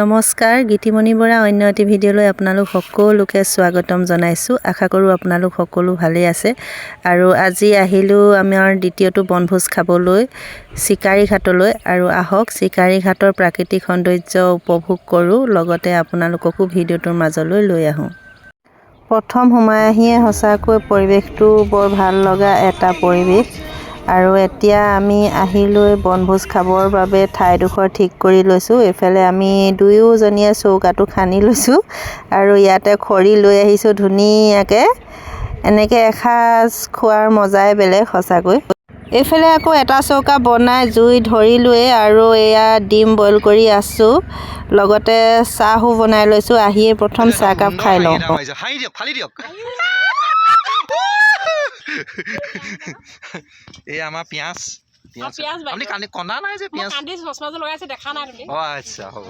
নমস্কাৰ, গীতিমণি বৰা অন্য এটি ভিডিঅ'লৈ আপোনালোক সকলোকে স্বাগতম জনাইছোঁ। আশা কৰোঁ আপোনালোক সকলো ভালেই আছে। আৰু আজি আহিলোঁ আমাৰ দ্বিতীয়টো বনভোজ খাবলৈ চিকাৰী ঘাটলৈ। আৰু আহক চিকাৰী ঘাটৰ প্ৰাকৃতিক সৌন্দৰ্য উপভোগ কৰোঁ, লগতে আপোনালোককো ভিডিঅ'টোৰ মাজলৈ লৈ আহোঁ। প্ৰথম সোমাই আহিয়ে সঁচাকৈ পৰিৱেশটো বৰ ভাল লগা এটা পৰিৱেশ। আৰু এতিয়া আমি আহিলৈ বনভোজ খাবৰ বাবে ঠাইডোখৰ ঠিক কৰি লৈছোঁ। এইফালে আমি দুয়োজনীয়ে চৌকাটো খান্দি লৈছোঁ আৰু ইয়াতে খৰি লৈ আহিছোঁ ধুনীয়াকৈ। এনেকৈ এসাঁজ খোৱাৰ মজাই বেলেগ সঁচাকৈ। এইফালে আকৌ এটা চৌকা বনাই জুই ধৰিলোৱে আৰু এয়া ডিম বইল কৰি আছোঁ, লগতে চাহো বনাই লৈছোঁ। আহিয়ে প্ৰথম চাহকাপ খাই লওঁ। এই আমাৰ পিয়াজ আপুনি কন্দা নাই যে পিয়াজ কান্দি চশমাটো লগাইছে দেখা নাই তুমি। অ আচ্ছা হ'ব।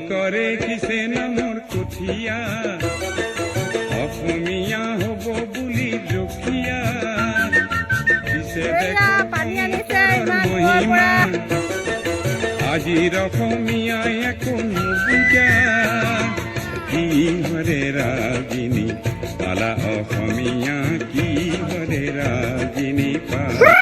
কৰে কিছে নামৰ কঠিয়া অসমীয়া হ'ব বুলি জখিয়া কিছে মহিমা আজিৰ অসমীয়া একো নুবুজা কি হৰে ৰাগিনী পালা অসমীয়া কি হৰে ৰাগিনী পালা।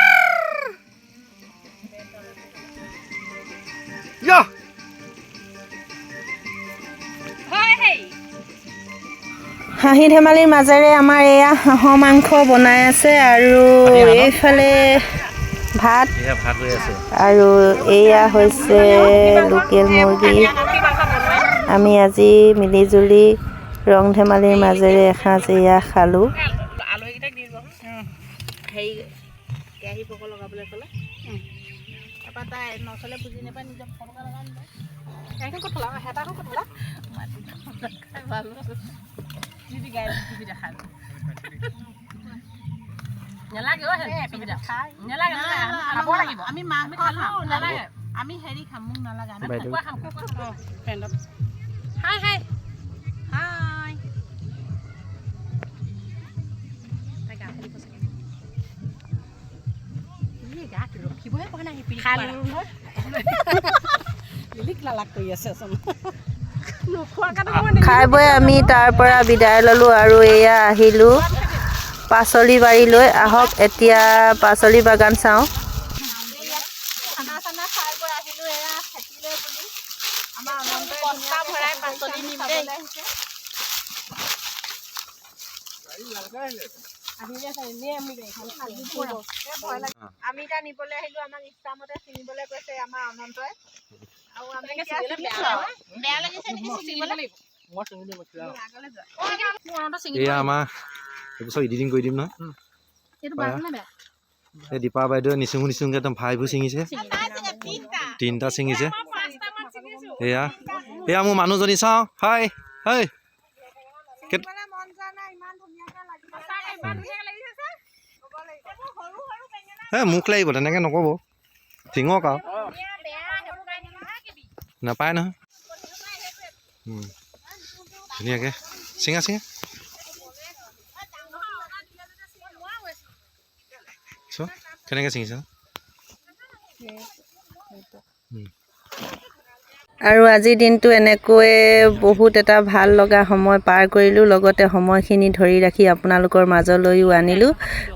হাঁহি ধেমালিৰ মাজেৰে আমাৰ এয়া হাঁহৰ মাংস বনাই আছে আৰু এইফালে ভাত হৈ আছে আৰু এয়া হৈছে লোকেল মুৰ্গী। আমি আজি মিলিজুলি ৰং ধেমালিৰ মাজেৰে এসাঁজ এয়া খালোঁ। আলহীকেইটাক দি দিব হেৰি কেৰাহী পকৰ লগাবলৈ ক'লে তাৰপৰা তাই নচলে বুজি নাপায় নিজৰ পকৰকে লগাই দিলে। কেৰাহীখন ক'ত থলা হেতাখন ক'ত থলা ভাল যদি গাই টিভি দেখাই নেলাগে নেলাগে খাব লাগিব। আমি মাছ খালোঁ নেলাগে, আমি হেৰি খাম মোক নালাগে। আমি কুকুৰা খাম কুকুৰা ফ্ৰেণ্ডত। হাই হাই হাই ৰখিবহে পৰা নাই লিলিক লালাক কৰি আছে খাই বৈ আমি তাৰ পৰা বিদায় ল'লোঁ আৰু এয়া আহিলোঁ পাচলি বাৰীলৈ। আহক এতিয়া পাচলি বাগান চাওঁ। খানা চানা খাই বৈ আহিলোঁ এয়া খেতিলৈ বুলি আমাৰ অনন্তই বস্তা ভৰাই পাচলি নিম দেই। আমি এতিয়া নিবলৈ আহিলোঁ, আমাক ইচ্ছামতে ছিঙিবলৈ কৈছে আমাৰ অনন্তই। আৰু আমি বেয়া লাগিছে নেকি ছিঙিবলৈ? এয়া আমাৰ এইবছৰ এডিটিং কৰি দিম নহয়। এই দীপা বাইদেৱে নিচুঙকৈ একদম ভাইবোৰ ছিঙিছে, তিনিটা ছিঙিছে। এয়া এয়া মোৰ মানুহজনী চাওঁ। হাই হাই মোক লাগিব তেনেকৈ নক'ব, ছিঙক আৰু নাপায় নহয়। ধুনীয়াকৈ ছিঙা ছিঙা চ কেনেকৈ ছিঙিছা। আৰু আজিৰ দিনটো এনেকৈয়ে বহুত এটা ভাল লগা সময় পাৰ কৰিলোঁ, লগতে সময়খিনি ধৰি ৰাখি আপোনালোকৰ মাজলৈও আনিলোঁ।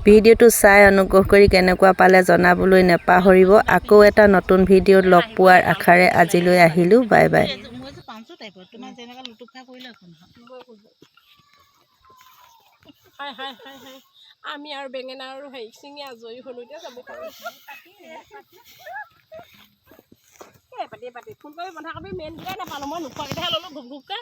ভিডিঅ'টো চাই অনুগ্ৰহ কৰি কেনেকুৱা পালে জনাবলৈ নেপাহৰিব। আকৌ এটা নতুন ভিডিঅ'ত লগ পোৱাৰ আশাৰে আজিলৈ আহিলোঁ। Bye bye. আমি আৰু বেঙেনা আৰু হেৰি ছিঙি আজৰি হ'লোঁ। এতিয়া যাব পাৰোঁ পাতি ফোন কৰি বন্ধাকবি মেইন কিটাই নাপালোঁ। মই নোখোৱাকেইটাহে ল'লোঁ ঘুপ ঘুপকৈ।